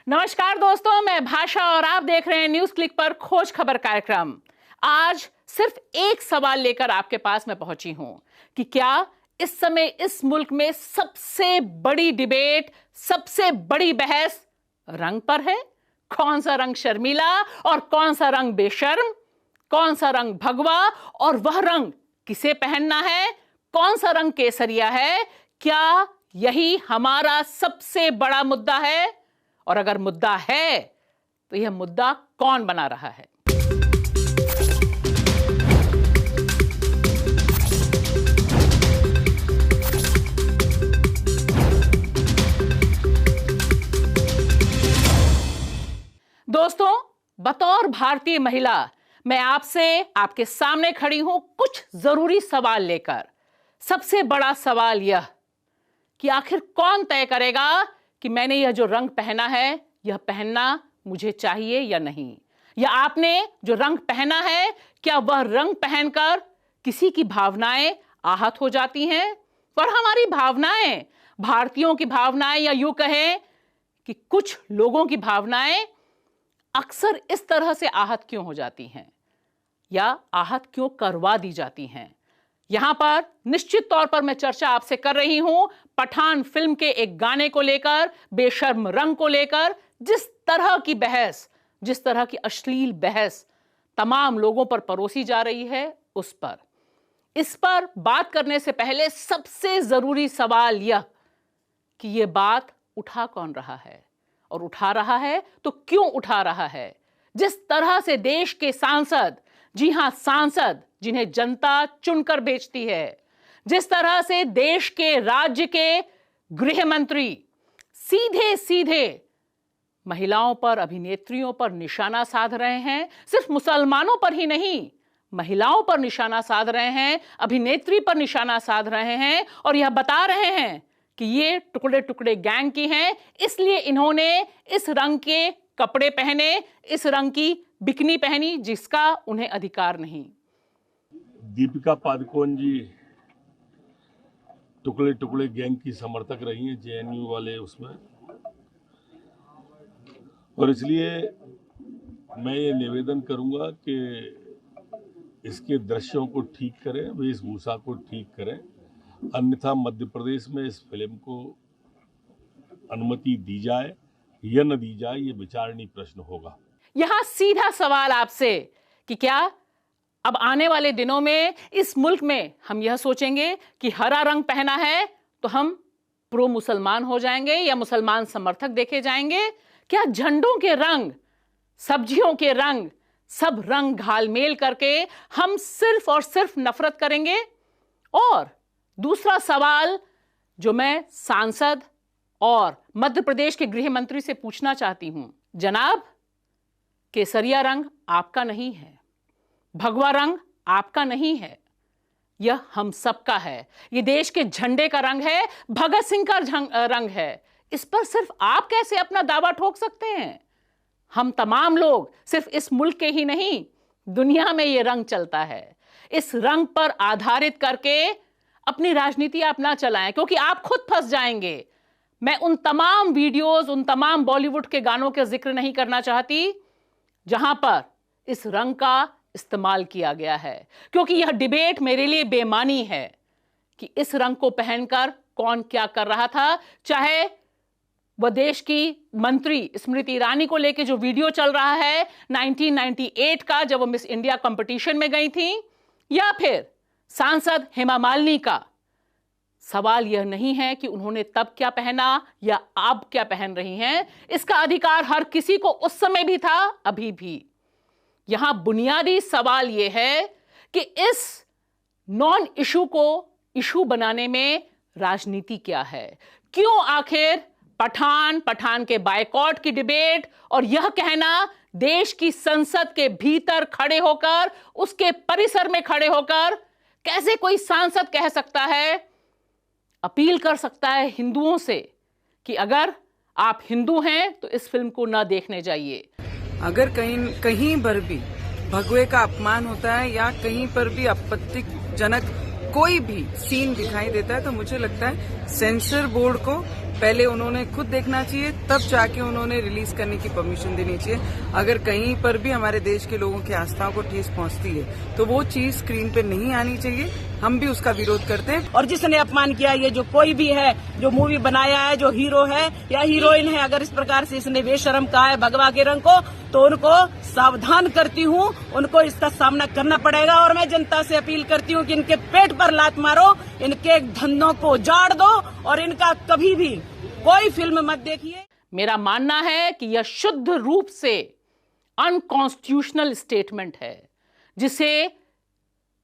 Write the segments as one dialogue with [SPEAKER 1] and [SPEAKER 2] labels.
[SPEAKER 1] नमस्कार दोस्तों, मैं भाषा और आप देख रहे हैं न्यूज क्लिक पर खोज खबर कार्यक्रम। आज सिर्फ एक सवाल लेकर आपके पास मैं पहुंची हूं कि क्या इस समय इस मुल्क में सबसे बड़ी डिबेट, सबसे बड़ी बहस रंग पर है? कौन सा रंग शर्मीला और कौन सा रंग बेशर्म, कौन सा रंग भगवा और वह रंग किसे पहनना है, कौन सा रंग केसरिया है? क्या यही हमारा सबसे बड़ा मुद्दा है? और अगर मुद्दा है तो यह मुद्दा कौन बना रहा है? दोस्तों, बतौर भारतीय महिला मैं आपसे आपके सामने खड़ी हूं कुछ जरूरी सवाल लेकर। सबसे बड़ा सवाल यह कि आखिर कौन तय करेगा कि मैंने यह जो रंग पहना है यह पहनना मुझे चाहिए या नहीं, या आपने जो रंग पहना है क्या वह रंग पहनकर किसी की भावनाएं आहत हो जाती हैं? और हमारी भावनाएं, भारतीयों की भावनाएं, या यूं कहें कि कुछ लोगों की भावनाएं अक्सर इस तरह से आहत क्यों हो जाती हैं या आहत क्यों करवा दी जाती हैं? यहां पर निश्चित तौर पर मैं चर्चा आपसे कर रही हूं पठान फिल्म के एक गाने को लेकर, बेशर्म रंग को लेकर। जिस तरह की बहस, जिस तरह की अश्लील बहस तमाम लोगों पर परोसी जा रही है, उस पर, इस पर बात करने से पहले सबसे जरूरी सवाल यह कि यह बात उठा कौन रहा है, और उठा रहा है तो क्यों उठा रहा है? जिस तरह से देश के सांसद, जी हां सांसद जिन्हें जनता चुनकर भेजती है, जिस तरह से देश के राज्य के गृह मंत्री सीधे सीधे महिलाओं पर, अभिनेत्रियों पर निशाना साध रहे हैं, सिर्फ मुसलमानों पर ही नहीं, महिलाओं पर निशाना साध रहे हैं, अभिनेत्री पर निशाना साध रहे हैं, और यह बता रहे हैं कि ये टुकड़े टुकड़े गैंग की हैं, इसलिए इन्होंने इस रंग के कपड़े पहने, इस रंग की बिकनी पहनी जिसका उन्हें अधिकार नहीं।
[SPEAKER 2] दीपिका पादुकोण जी टुकड़े टुकड़े गैंग की समर्थक रही हैं, जेएनयू वाले उसमें, और इसलिए मैं ये निवेदन करूंगा कि इसके दृश्यों को ठीक करें, वेशभूषा को ठीक करें, अन्यथा मध्य प्रदेश में इस फिल्म को अनुमति दी जाए या न दी जाए, ये विचारणीय प्रश्न होगा।
[SPEAKER 1] यहां सीधा सवाल आपसे कि क्या अब आने वाले दिनों में इस मुल्क में हम यह सोचेंगे कि हरा रंग पहना है तो हम प्रो मुसलमान हो जाएंगे या मुसलमान समर्थक देखे जाएंगे? क्या झंडों के रंग, सब्जियों के रंग, सब रंग घालमेल करके हम सिर्फ और सिर्फ नफरत करेंगे? और दूसरा सवाल जो मैं सांसद और मध्य प्रदेश के गृह मंत्री से पूछना चाहती हूं, जनाब, केसरिया रंग आपका नहीं है, भगवा रंग आपका नहीं है, यह हम सबका है। यह देश के झंडे का रंग है, भगत सिंह का रंग है। इस पर सिर्फ आप कैसे अपना दावा ठोक सकते हैं? हम तमाम लोग, सिर्फ इस मुल्क के ही नहीं, दुनिया में यह रंग चलता है। इस रंग पर आधारित करके अपनी राजनीति आप ना चलाएं, क्योंकि आप खुद फंस जाएंगे। मैं उन तमाम वीडियोस, उन तमाम बॉलीवुड के गानों का जिक्र नहीं करना चाहती जहां पर इस रंग का इस्तेमाल किया गया है, क्योंकि यह डिबेट मेरे लिए बेमानी है कि इस रंग को पहनकर कौन क्या कर रहा था। चाहे वह देश की मंत्री स्मृति ईरानी को लेकर जो वीडियो चल रहा है 1998 का, जब वो मिस इंडिया कंपटीशन में गई थी, या फिर सांसद हेमा मालिनी का। सवाल यह नहीं है कि उन्होंने तब क्या पहना या अब क्या पहन रही हैं। इसका अधिकार हर किसी को उस समय भी था, अभी भी। यहां बुनियादी सवाल यह है कि इस नॉन इशू को इशू बनाने में राजनीति क्या है? क्यों आखिर पठान के बायकॉट की डिबेट और यह कहना देश की संसद के भीतर खड़े होकर, उसके परिसर में खड़े होकर, कैसे कोई सांसद कह सकता है, अपील कर सकता है हिंदुओं से कि अगर आप हिंदू हैं तो इस फिल्म को ना देखने जाइए?
[SPEAKER 3] अगर कहीं पर भी भगवे का अपमान होता है या कहीं पर भी आपत्तिजनक कोई भी सीन दिखाई देता है तो मुझे लगता है सेंसर बोर्ड को पहले उन्होंने खुद देखना चाहिए, तब जाके उन्होंने रिलीज करने की परमिशन देनी चाहिए। अगर कहीं पर भी हमारे देश के लोगों की आस्थाओं को ठेस पहुंचती है तो वो चीज स्क्रीन पे नहीं आनी चाहिए। हम भी उसका विरोध करते हैं।
[SPEAKER 4] और जिसने अपमान किया, ये जो कोई भी है जो मूवी बनाया है, जो हीरो है या हीरोइन है, अगर इस प्रकार से इसने बेशर्म कहा है भगवा के रंग को, तो उनको सावधान करती हूँ, उनको इसका सामना करना पड़ेगा। और मैं जनता से अपील करती हूँ कि इनके पेट पर लात मारो, इनके धंधों को उजाड़ दो और इनका कभी भी कोई फिल्म मत देखिए।
[SPEAKER 1] मेरा मानना है कि यह शुद्ध रूप से अनकॉन्स्टिट्यूशनल स्टेटमेंट है, जिसे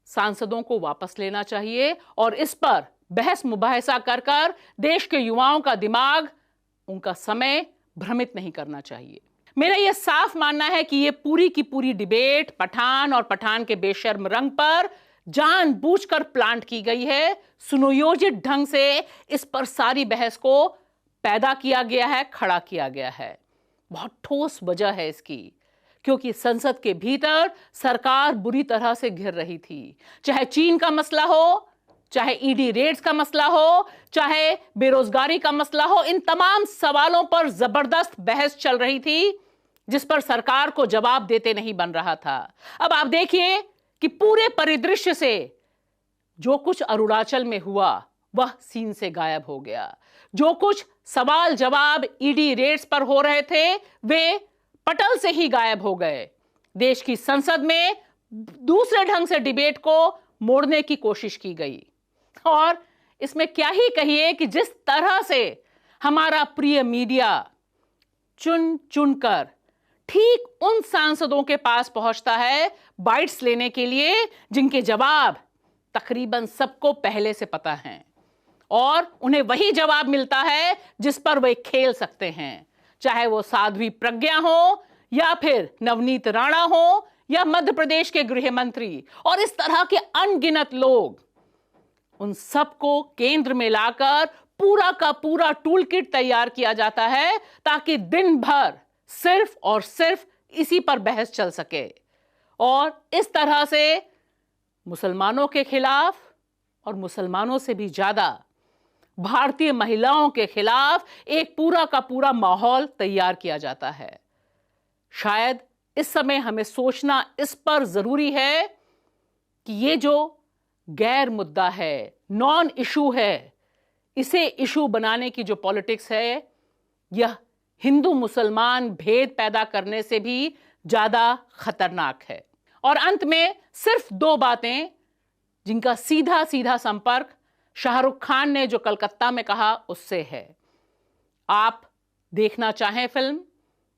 [SPEAKER 1] सांसदों को वापस लेना चाहिए और इस पर बहस मुबाहिसा कर कर देश के युवाओं का दिमाग, उनका समय भ्रमित नहीं करना चाहिए। मेरा यह साफ मानना है कि यह पूरी की पूरी डिबेट पठान और पठान के बेशर्म रंग पर जानबूझकर प्लांट की गई है। सुनियोजित ढंग से इस पर सारी बहस को पैदा किया गया है, खड़ा किया गया है। बहुत ठोस वजह है इसकी, क्योंकि संसद के भीतर सरकार बुरी तरह से घिर रही थी। चाहे चीन का मसला हो, चाहे ईडी रेड्स का मसला हो, चाहे बेरोजगारी का मसला हो, इन तमाम सवालों पर जबरदस्त बहस चल रही थी, जिस पर सरकार को जवाब देते नहीं बन रहा था। अब आप देखिए कि पूरे परिदृश्य से जो कुछ अरुणाचल में हुआ वह सीन से गायब हो गया। जो कुछ सवाल जवाब ईडी रेड्स पर हो रहे थे वे पटल से ही गायब हो गए। देश की संसद में दूसरे ढंग से डिबेट को मोड़ने की कोशिश की गई। और इसमें क्या ही कहिए कि जिस तरह से हमारा प्रिय मीडिया चुन चुनकर ठीक उन सांसदों के पास पहुंचता है बाइट्स लेने के लिए जिनके जवाब तकरीबन सबको पहले से पता हैं, और उन्हें वही जवाब मिलता है जिस पर वे खेल सकते हैं, चाहे वो साध्वी प्रज्ञा हो या फिर नवनीत राणा हो या मध्य प्रदेश के गृह मंत्री और इस तरह के अनगिनत लोग। उन सबको केंद्र में लाकर पूरा का पूरा टूल किट तैयार किया जाता है ताकि दिन भर सिर्फ और सिर्फ इसी पर बहस चल सके। और इस तरह से मुसलमानों के खिलाफ और मुसलमानों से भी ज्यादा भारतीय महिलाओं के खिलाफ एक पूरा का पूरा माहौल तैयार किया जाता है। शायद इस समय हमें सोचना इस पर जरूरी है कि ये जो गैर मुद्दा है, नॉन इशू है, इसे इशू बनाने की जो पॉलिटिक्स है, यह हिंदू मुसलमान भेद पैदा करने से भी ज्यादा खतरनाक है। और अंत में सिर्फ दो बातें जिनका सीधा सीधा संपर्क शाहरुख खान ने जो कलकत्ता में कहा उससे है। आप देखना चाहें फिल्म,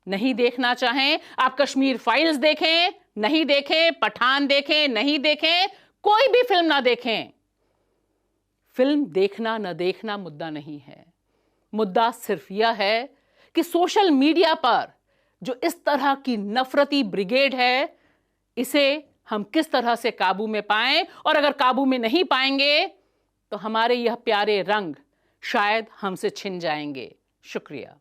[SPEAKER 1] नहीं देखना चाहें, आप कश्मीर फाइल्स देखें, नहीं देखें, पठान देखें, नहीं देखें, कोई भी फिल्म ना देखें, फिल्म देखना न देखना मुद्दा नहीं है। मुद्दा सिर्फ यह है कि सोशल मीडिया पर जो इस तरह की नफरती ब्रिगेड है, इसे हम किस तरह से काबू में पाएं, और अगर काबू में नहीं पाएंगे तो हमारे यह प्यारे रंग शायद हमसे छिन जाएंगे। शुक्रिया।